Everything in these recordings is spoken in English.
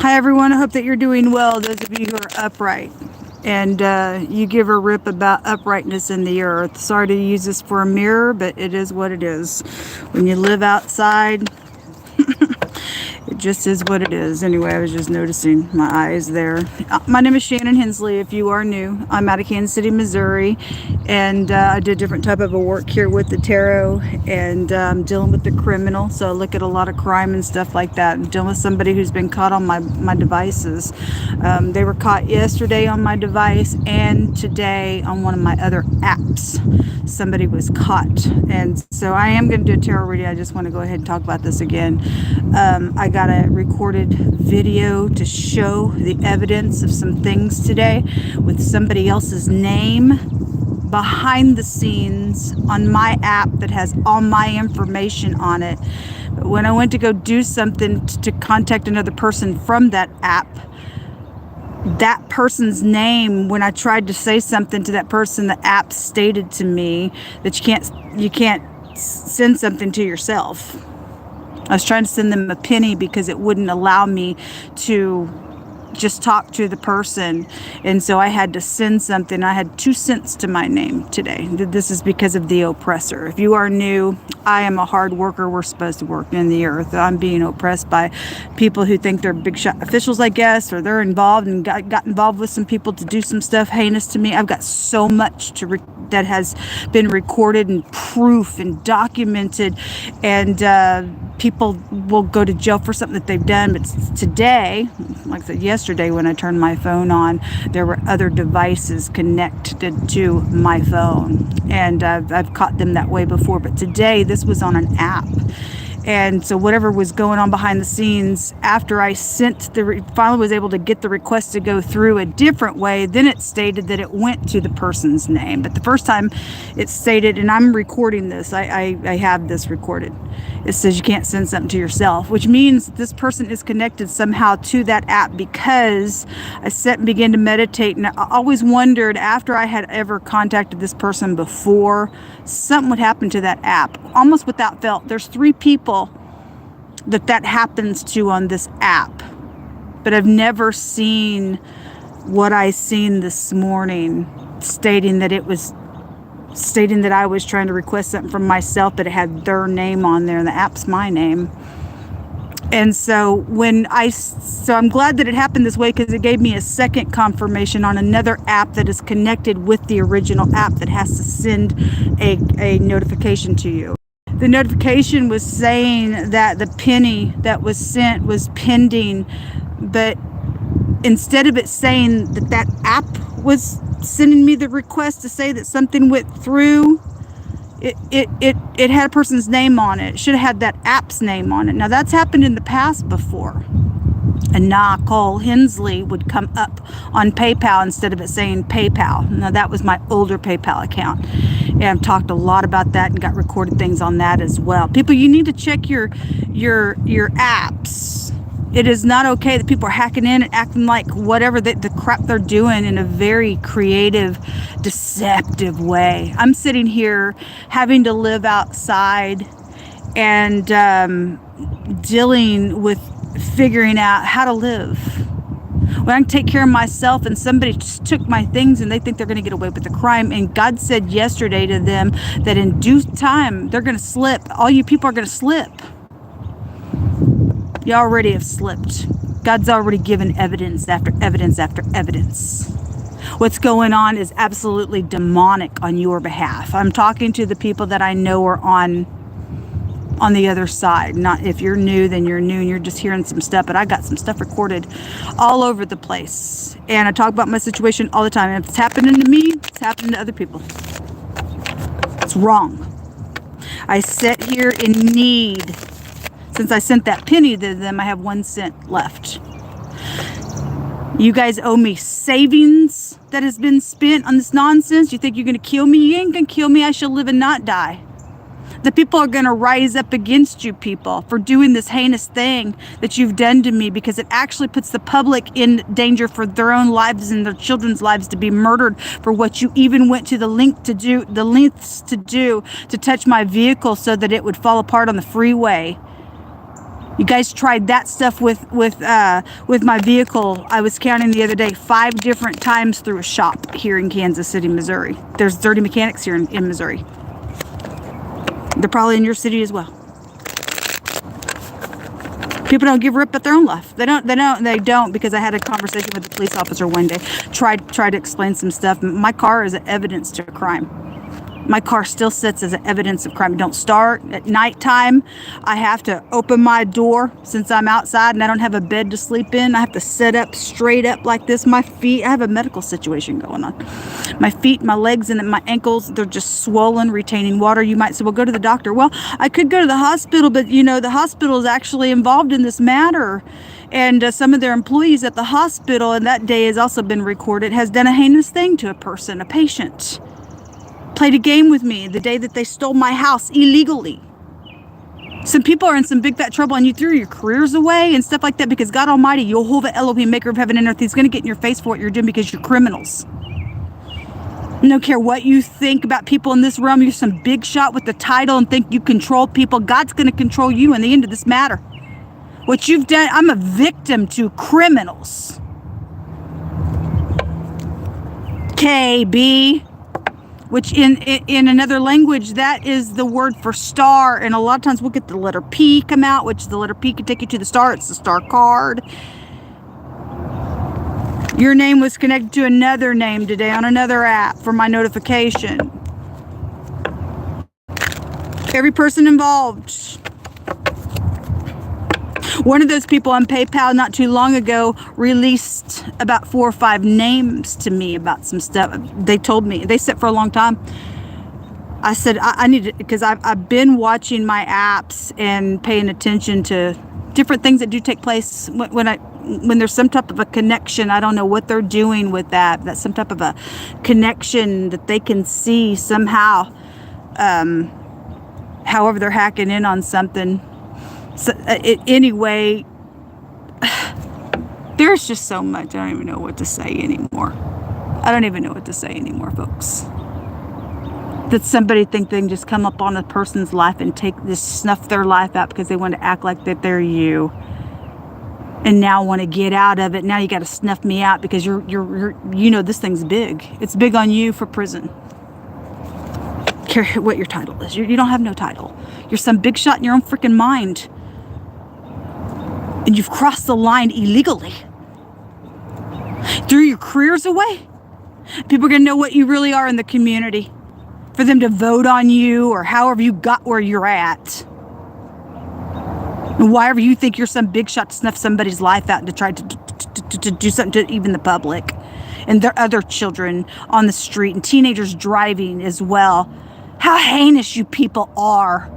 Hi, everyone. I hope that you're doing well, those of you who are upright. And you give a rip about uprightness in the earth. Sorry to use this for a mirror, but it is what it is. When you live outside, it just is what it is. Anyway, I was just noticing my eyes there. My name is Shannon Hensley. If you are new, I'm out of Kansas City, Missouri, and I did different type of a work here with the tarot, and dealing with the criminal. So I look at a lot of crime and stuff like that. I'm dealing with somebody who's been caught on my devices. They were caught yesterday on my device, and today on one of my other apps. Somebody was caught, and so I am going to do a tarot reading. I just want to go ahead and talk about this again. I got a recorded video to show the evidence of some things today with somebody else's name behind the scenes on my app that has all my information on it. But when I went to go do something to contact another person from that app, that person's name, when I tried to say something to that person, the app stated to me that you can't send something to yourself. I was trying to send them a penny because it wouldn't allow me to just talk to the person, and so I had to send something. I had 2 cents to my name today. This is because of the oppressor. If you are new, I am a hard worker. We're supposed to work in the earth. I'm being oppressed by people who think they're big shot officials, I guess, or they're involved and got involved with some people to do some stuff heinous to me. I've got so much that has been recorded and proof and documented, and people will go to jail for something that they've done. But today, like I said, yesterday when I turned my phone on, there were other devices connected to my phone, and I've caught them that way before. But today, this was on an app. And so whatever was going on behind the scenes, after I sent finally was able to get the request to go through a different way, then it stated that it went to the person's name. But the first time it stated, and I'm recording this, I have this recorded. It says you can't send something to yourself, which means this person is connected somehow to that app, because I sat and began to meditate, and I always wondered, after I had ever contacted this person before, something would happen to that app. Almost without fail, there's 3 people that happens to on this app, but I've never seen what I seen this morning, stating that I was trying to request something from myself, but it had their name on there, and the app's my name. And so I'm glad that it happened this way, because it gave me a second confirmation on another app that is connected with the original app that has to send a notification to you. The notification was saying that the penny that was sent was pending, but instead of it saying that app was sending me the request to say that something went through, it had a person's name on it. It should have had that app's name on it. Now, that's happened in the past before. And Shannon Hensley would come up on PayPal instead of it saying PayPal. Now, that was my older PayPal account, and I've talked a lot about that and got recorded things on that as well. People, you need to check your apps. It is not okay that people are hacking in and acting like whatever the crap they're doing in a very creative, deceptive way. I'm sitting here having to live outside and dealing with figuring out how to live. When I can take care of myself, and somebody just took my things and they think they're going to get away with the crime, and God said yesterday to them that in due time they're going to slip. All you people are going to slip. You already have slipped. God's already given evidence after evidence after evidence. What's going on is absolutely demonic on your behalf. I'm talking to the people that I know are on the other side. Not if you're new, then you're new and you're just hearing some stuff, but I got some stuff recorded all over the place. And I talk about my situation all the time. If it's happening to me, it's happening to other people. It's wrong. I sit here in need. Since I sent that penny to them, I have 1 cent left. You guys owe me savings that has been spent on this nonsense. You think you're going to kill me? You ain't going to kill me. I shall live and not die. The people are going to rise up against you people for doing this heinous thing that you've done to me, because it actually puts the public in danger for their own lives and their children's lives to be murdered for what you even went to the lengths to do to touch my vehicle so that it would fall apart on the freeway. You guys tried that stuff with my vehicle. I was counting the other day 5 different times through a shop here in Kansas City, Missouri. There's dirty mechanics here in Missouri. They're probably in your city as well. People don't give a rip at their own life. They don't because I had a conversation with a police officer one day. Tried to explain some stuff. My car is evidence to crime. My car still sits as evidence of crime. Don't start at nighttime. I have to open my door since I'm outside and I don't have a bed to sleep in. I have to sit up straight up like this. My feet, I have a medical situation going on. My feet, my legs, and my ankles, they're just swollen, retaining water. You might say, well, go to the doctor. Well, I could go to the hospital, but the hospital is actually involved in this matter. And some of their employees at the hospital, and that day has also been recorded, has done a heinous thing to a person, a patient. Played a game with me the day that they stole my house illegally. Some people are in some big fat trouble and you threw your careers away and stuff like that because God Almighty, Yehovah Elohim, maker of heaven and earth, he's going to get in your face for what you're doing because you're criminals. I don't care what you think about people in this realm. You're some big shot with the title and think you control people. God's going to control you in the end of this matter. What you've done, I'm a victim to criminals. KB. Which in another language, that is the word for star. And a lot of times we'll get the letter P come out, which the letter P can take you to the star. It's the star card. Your name was connected to another name today on another app for my notification. Every person involved. One of those people on PayPal not too long ago released about 4 or 5 names to me about some stuff. They told me, they said for a long time. I said, I need to, because I've been watching my apps and paying attention to different things that do take place when there's some type of a connection. I don't know what they're doing with that. That's some type of a connection that they can see somehow. However, they're hacking in on something. So, anyway, there's just so much. I don't even know what to say anymore. I don't even know what to say anymore, folks. That somebody think they can just come up on a person's life and snuff their life out because they want to act like that they're you. And now want to get out of it. Now you got to snuff me out because you're this thing's big. It's big on you for prison. Care what your title is. You don't have no title. You're some big shot in your own freaking mind. And you've crossed the line illegally. Threw your careers away. People are going to know what you really are in the community. For them to vote on you or however you got where you're at. And why ever you think you're some big shot to snuff somebody's life out and to try to do something to even the public. And their other children on the street and teenagers driving as well. How heinous you people are.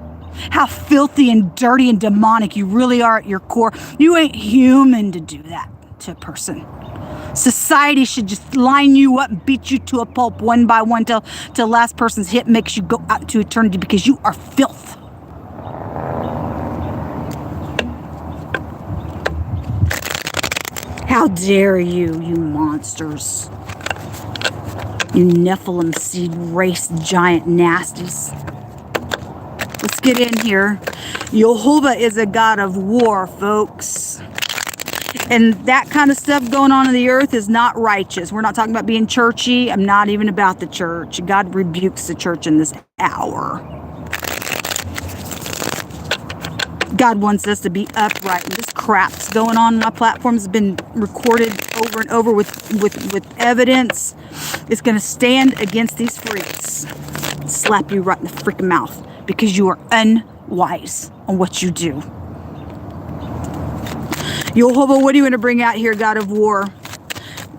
How filthy and dirty and demonic you really are at your core. You ain't human to do that to a person. Society should just line you up and beat you to a pulp one by one till last person's hit makes you go out to eternity because you are filth. How dare you monsters. You Nephilim seed race giant nasties. Let's get in here. Yehovah is a God of war, folks. And that kind of stuff going on in the earth is not righteous. We're not talking about being churchy. I'm not even about the church. God rebukes the church in this hour. God wants us to be upright. And this crap that's going on my platform has been recorded over and over with evidence. It's going to stand against these freaks. Slap you right in the freaking mouth. Because you are unwise on what you do. Yehovah, what are you going to bring out here, God of war?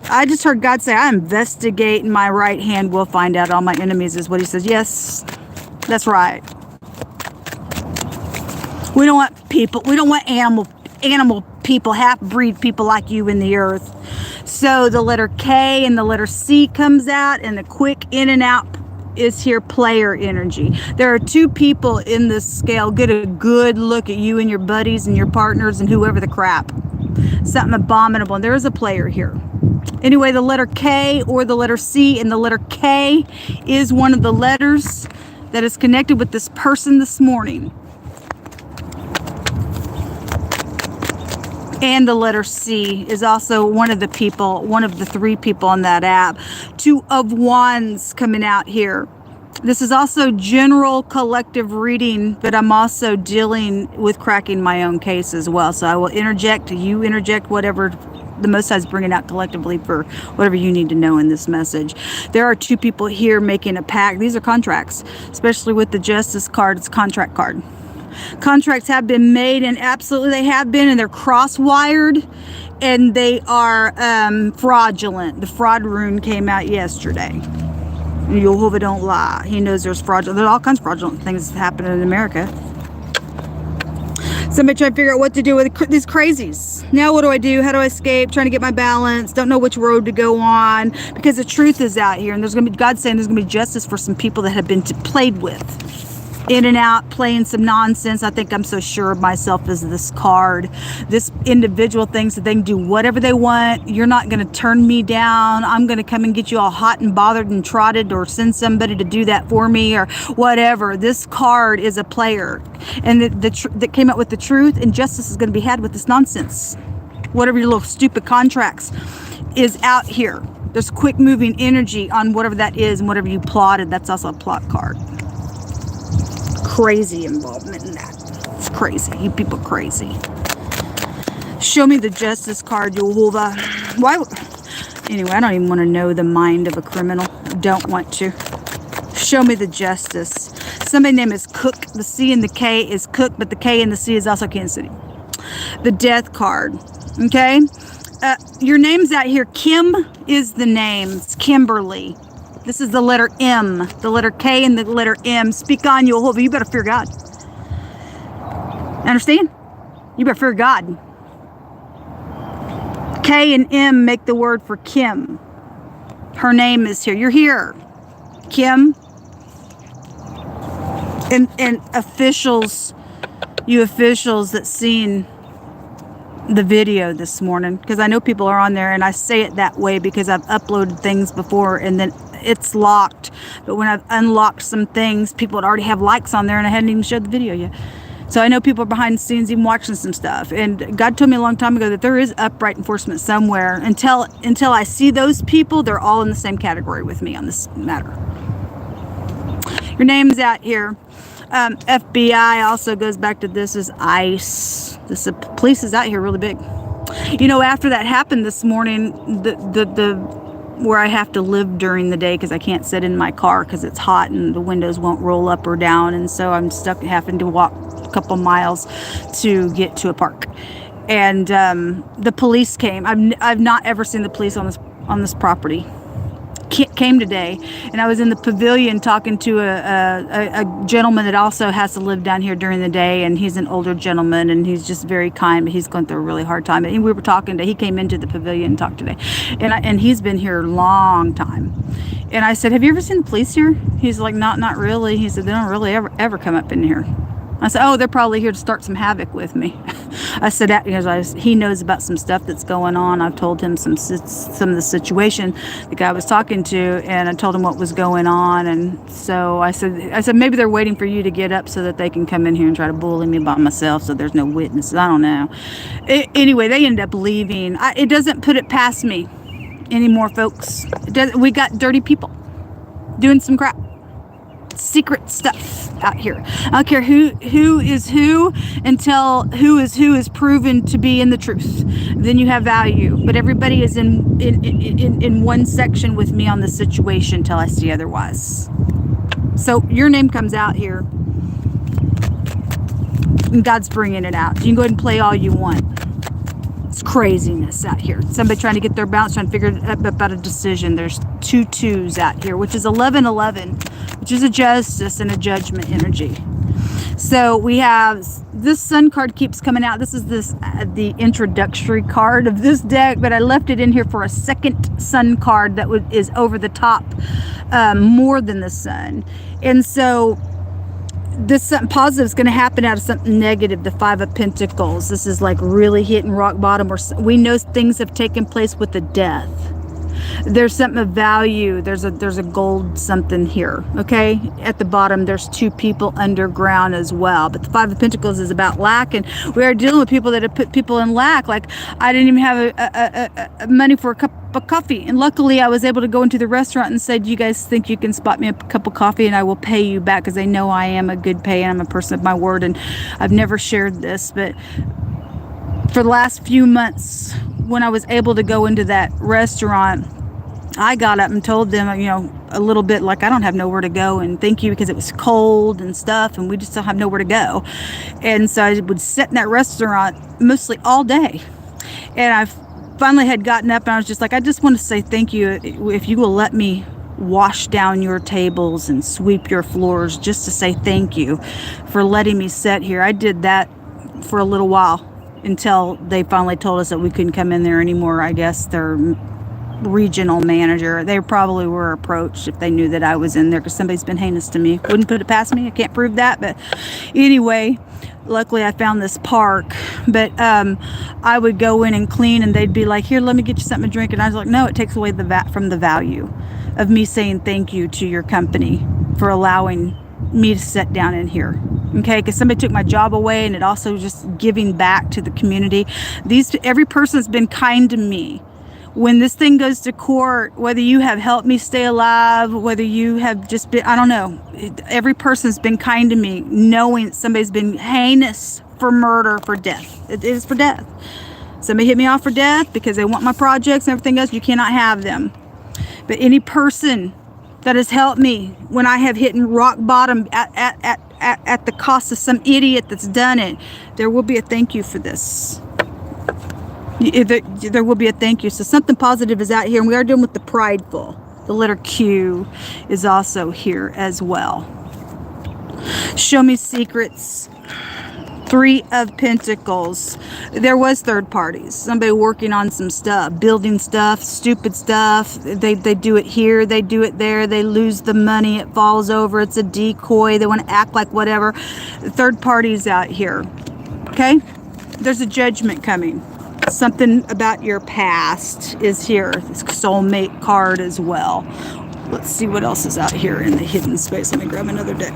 I just heard God say, I investigate and my right hand will find out all my enemies, is what he says. Yes, that's right. We don't want people, we don't want animal people, half-breed people like you in the earth. So the letter K and the letter C comes out, and the quick in and out is here player energy. There are 2 people in this scale. Get a good look at you and your buddies and your partners and whoever the crap. Something abominable. And there is a player here. Anyway, the letter K or the letter C, and the letter K is one of the letters that is connected with this person this morning. And the letter C is also one of the people, one of the 3 people on that app. 2 of Wands coming out here. This is also general collective reading, but I'm also dealing with cracking my own case as well. So I will interject, you interject whatever the Most High is bringing out collectively for whatever you need to know in this message. There are 2 people here making a pact. These are contracts, especially with the Justice card. It's a contract card. Contracts have been made, and absolutely they have been, and they're cross-wired, and they are fraudulent. The fraud rune came out yesterday. Jehovah don't lie. He knows there's fraudulent. There's all kinds of fraudulent things happening in America. Somebody trying to figure out what to do with these crazies. Now what do I do? How do I escape? Trying to get my balance. Don't know which road to go on, because the truth is out here, and there's going to be, God's saying there's going to be justice for some people that have been played with. In and out, playing some nonsense. I think I'm so sure of myself as this card. This individual thinks that they can do whatever they want. You're not going to turn me down. I'm going to come and get you all hot and bothered and trotted, or send somebody to do that for me, or whatever. This card is a player, and that came out with the truth, and justice is going to be had with this nonsense. Whatever your little stupid contracts is out here. There's quick moving energy on whatever that is, and whatever you plotted, that's also a plot card. Crazy involvement in that. It's crazy. You people crazy. Show me the Justice card, Jehovah. Why? Anyway, I don't even want to know the mind of a criminal. I don't want to. Show me the Justice. Somebody's name is Cook. The C and the K is Cook, but the K and the C is also Kansas City. The Death card. Okay? Your name's out here. Kim is the name. It's Kimberly. This is the letter M, the letter K and the letter M. Speak on, Jehovah. You better fear God. Understand? You better fear God. K and M make the word for Kim. Her name is here. You're here, Kim. And officials, you officials that seen the video this morning, because I know people are on there, and I say it that way because I've uploaded things before and then it's locked. But when I've unlocked some things, people would already have likes on there, and I hadn't even showed the video yet. So I know people are behind the scenes even watching some stuff. And God told me a long time ago that there is upright enforcement somewhere. Until I see those people, they're all in the same category with me on this matter. Your name's out here. FBI also goes back to this as ICE. The police is out here really big. You know, after that happened this morning, the where I have to live during the day because I can't sit in my car because it's hot and the windows won't roll up or down, and so I'm stuck having to walk a couple miles to get to a park. And the police came. I've not ever seen the police on this property. Came today, and I was in the pavilion talking to a gentleman that also has to live down here during the day, and he's an older gentleman, and he's just very kind, but he's going through a really hard time. And we were talking he came into the pavilion and talked today, and he's been here a long time. And I said, have you ever seen the police here? He's like, not really. He said, they don't really ever come up in here. I said, oh, they're probably here to start some havoc with me. I said that because he knows about some stuff that's going on. I've told him some of the situation the guy was talking to, and I told him what was going on. And so I said maybe they're waiting for you to get up so that they can come in here and try to bully me by myself, so there's no witnesses. I don't know. Anyway, they ended up leaving. It doesn't put it past me anymore, folks. We got dirty people doing some crap. Secret stuff out here. I don't care who is who until who is proven to be in the truth. Then you have value. But everybody is in one section with me on the situation until I see otherwise. So your name comes out here, and God's bringing it out. You can go ahead and play all you want. It's craziness out here. Somebody trying to get their balance, trying to figure out about a decision. There's 2 2s out here, which is 11-11, which is a justice and a judgment energy. So we have this Sun card keeps coming out. This is the introductory card of this deck, but I left it in here for a second Sun card that is over the top, more than the Sun. And so this something positive is going to happen out of something negative. The 5 of Pentacles. This is like really hitting rock bottom, or we know things have taken place with the death. There's something of value. There's a gold something here. Okay, at the bottom there's 2 people underground as well. But the 5 of Pentacles is about lack, and we are dealing with people that have put people in lack. Like, I didn't even have a money for a cup of coffee, and luckily I was able to go into the restaurant and said, "You guys think you can spot me a cup of coffee, and I will pay you back," because they know I am a good pay and I'm a person of my word. And I've never shared this, but for the last few months, when I was able to go into that restaurant, I got up and told them, you know, a little bit like, I don't have nowhere to go, and thank you, because it was cold and stuff, and we just don't have nowhere to go. And so I would sit in that restaurant mostly all day. And I finally had gotten up, and I was just like, I just want to say thank you. If you will let me wash down your tables and sweep your floors, just to say thank you for letting me sit here. I did that for a little while until they finally told us that we couldn't come in there anymore. I guess their regional manager, they probably were approached if they knew that I was in there, because somebody's been heinous to me. Wouldn't put it past me. I can't prove that, but anyway, luckily I found this park. But I would go in and clean, and they'd be like, "Here, let me get you something to drink," and I was like, "No, it takes away from the value of me saying thank you to your company for allowing me to sit down in here." Okay, because somebody took my job away, and it also just giving back to the community. Every person's been kind to me. When this thing goes to court, whether you have helped me stay alive, whether you have just been, I don't know, every person's been kind to me, knowing somebody's been heinous for murder, for death. It is for death. Somebody hit me off for death because they want my projects and everything else. You cannot have them. But any person that has helped me when I have hit rock bottom at the cost of some idiot that's done it, there will be a thank you for this. There will be a thank you. So something positive is out here, and we are dealing with the prideful. The letter Q is also here as well. Show me secrets. 3 of Pentacles. There was third parties. Somebody working on some stuff, building stuff, stupid stuff. They do it here, they do it there. They lose the money. It falls over. It's a decoy. They want to act like whatever. Third parties out here. Okay? There's a judgment coming. Something about your past is here. This soulmate card as well. Let's see what else is out here in the hidden space. Let me grab another deck.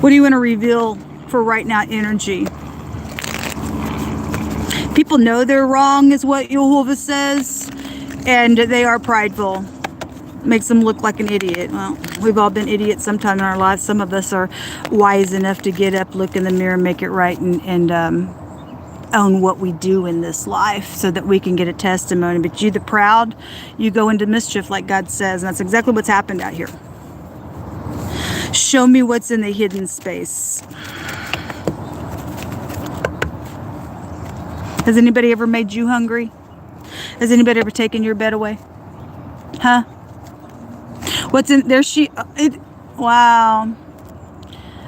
What do you want to reveal for right now energy? People know they're wrong, is what Yehovah says, and they are prideful. Makes them look like an idiot. Well, we've all been idiots sometime in our lives. Some of us are wise enough to get up, look in the mirror, make it right, and own what we do in this life so that we can get a testimony. But you, the proud, you go into mischief, like God says, and that's exactly what's happened out here. Show me what's in the hidden space. Has anybody ever made you hungry? Has anybody ever taken your bed away? Huh? What's in there? Wow.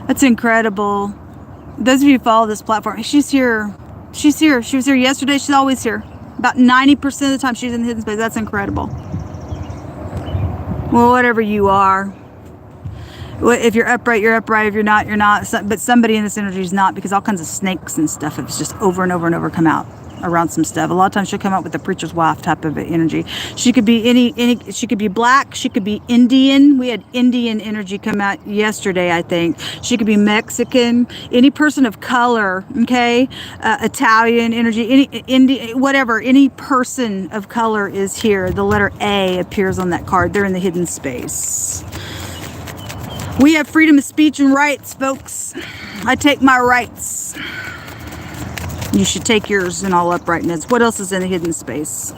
That's incredible. Those of you who follow this platform, she's here. She's here. She was here yesterday. She's always here. About 90% of the time she's in the hidden space. That's incredible. Well, whatever you are. If you're upright, you're upright. If you're not, you're not. But somebody in this energy is not, because all kinds of snakes and stuff have just over and over and over come out around some stuff. A lot of times she'll come out with the preacher's wife type of energy. She could be any she could be black, she could be Indian. We had Indian energy come out yesterday, I think. She could be Mexican, any person of color, okay? Italian energy, whatever, any person of color is here. The letter A appears on that card. They're in the hidden space. We have freedom of speech and rights, folks. I take my rights. You should take yours in all uprightness. What else is in the hidden space?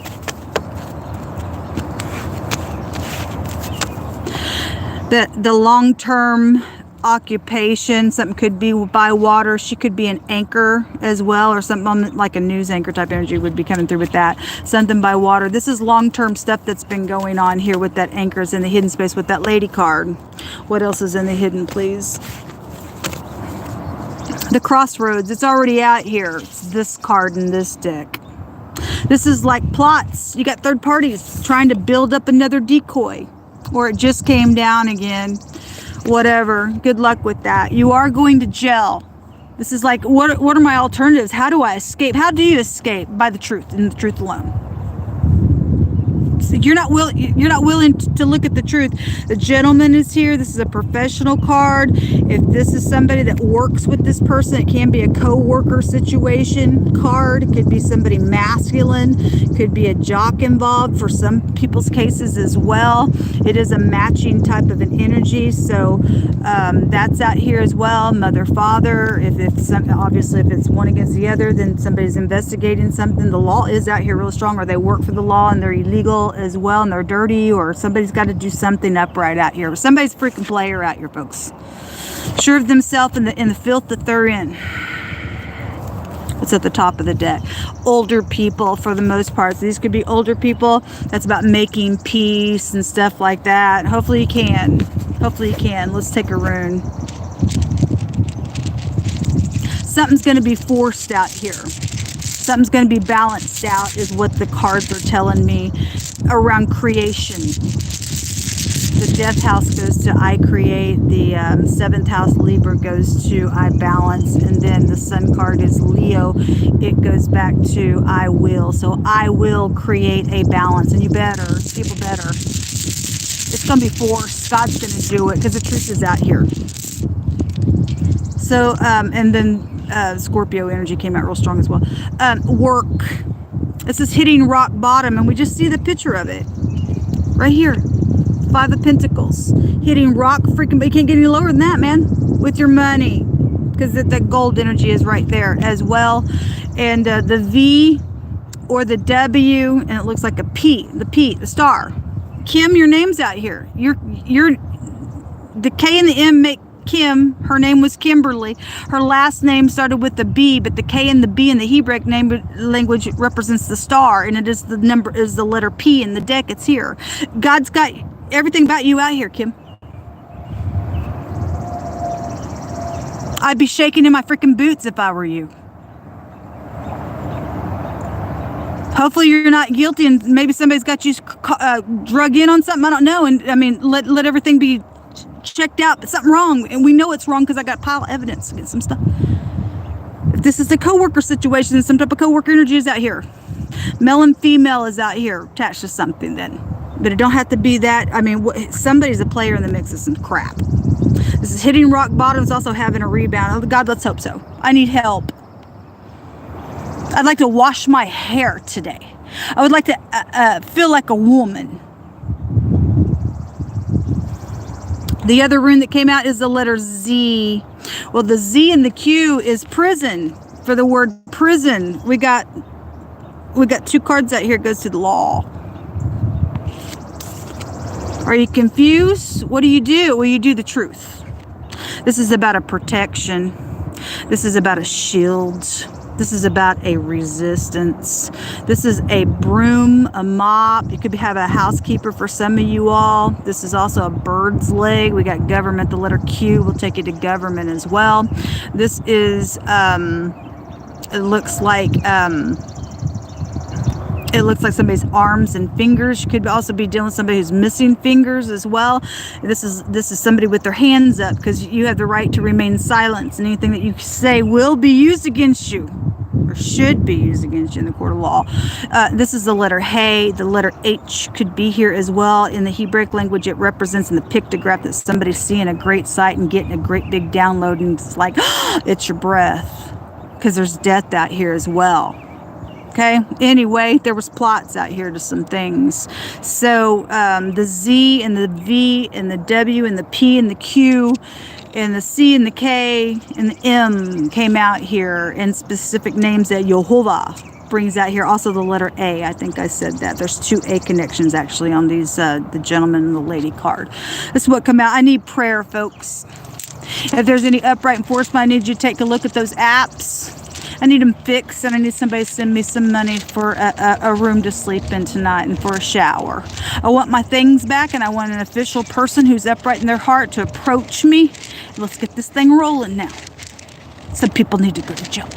The long-term occupation. Something could be by water. She could be an anchor as well, or something like a news anchor type energy would be coming through with that. Something by water. This is long-term stuff that's been going on here with that anchors in the hidden space with that lady card. What else is in the hidden, please? The crossroads. It's already out here. It's this card in this deck. This is like plots. You got third parties trying to build up another decoy, or it just came down again. Whatever. Good luck with that. You are going to jail. This is like, what are my alternatives? How do I escape? How do you escape? By the truth, and the truth alone. You're not willing to look at the truth. The gentleman is here. This is a professional card. If this is somebody that works with this person, it can be a co-worker situation card. It could be somebody masculine. It could be a jock involved for some people's cases as well. It is a matching type of an energy. So that's out here as well. Mother, father. Obviously if it's one against the other, then somebody's investigating something. The law is out here real strong, or they work for the law and they're illegal as well, and they're dirty, or somebody's got to do something upright out here. Somebody's freaking player out here, folks. Sure of themselves in the filth that they're in. It's at the top of the deck. Older people, for the most part. So these could be older people. That's about making peace and stuff like that. Hopefully you can. Hopefully you can. Let's take a rune. Something's going to be forced out here. Something's going to be balanced out is what the cards are telling me around creation. The death house goes to I create. The 7th house Libra goes to I balance. And then the sun card is Leo. It goes back to I will. So I will create a balance. And you better. People better. It's going to be forced. God's going to do it because the truth is out here. So, and then Scorpio energy came out real strong as well. Work. This is hitting rock bottom, and we just see the picture of it right here. 5 of Pentacles. Hitting rock freaking, but you can't get any lower than that, man, with your money, because that gold energy is right there as well. And the V or the W, and it looks like a P, the star. Kim, your name's out here. You're the K and the M make Kim. Her name was Kimberly. Her last name started with the B, but the K and the B in the Hebrew language represents the star, and it is the letter P in the deck. It's here. God's got everything about you out here, Kim. I'd be shaking in my freaking boots if I were you. Hopefully you're not guilty, and maybe somebody's got you drug in on something. I don't know. And I mean, let everything be checked out, but something wrong, and we know it's wrong because I got a pile of evidence against some stuff. If this is a co-worker situation, some type of co-worker energy is out here. Male and female is out here attached to something then, but it don't have to be that. I mean, somebody's a player in the mix of some crap. This is hitting rock bottom. It's also having a rebound. Oh God, let's hope so. I need help. I'd like to wash my hair today. I would like to feel like a woman. The other rune that came out is the letter Z. Well, the Z and the Q is prison. For the word prison, we got 2 cards out here. It goes to the law. Are you confused? What do? Well, you do the truth. This is about a protection. This is about a shield. This is about a resistance. This is a broom, a mop. You could have a housekeeper for some of you all. This is also a bird's leg. We got government, the letter Q will take you to government as well. This is, it looks like somebody's arms and fingers. You could also be dealing with somebody who's missing fingers as well. This is somebody with their hands up, because you have the right to remain silent, and anything that you say will be used against you, or should be used against you in the court of law. This is the letter Hey. The letter H could be here as well. In the Hebrew language, it represents in the pictograph that somebody's seeing a great sight and getting a great big download, and it's like, it's your breath, because there's death out here as well. Okay. Anyway, there was plots out here to some things. So the Z and the V and the W and the P and the Q and the C and the K and the M came out here, and specific names that Jehovah brings out here. Also the letter A. I think I said that. There's 2 A connections actually on these, the gentleman and the lady card. This is what come out. I need prayer, folks. If there's any upright enforcement, I need you to take a look at those apps. I need them fixed, and I need somebody to send me some money for a room to sleep in tonight and for a shower. I want my things back, and I want an official person who's upright in their heart to approach me. Let's get this thing rolling now. Some people need to go to jail.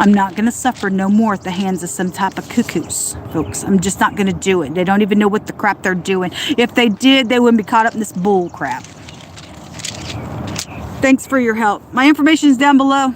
I'm not going to suffer no more at the hands of some type of cuckoos, folks. I'm just not going to do it. They don't even know what the crap they're doing. If they did, they wouldn't be caught up in this bull crap. Thanks for your help. My information is down below.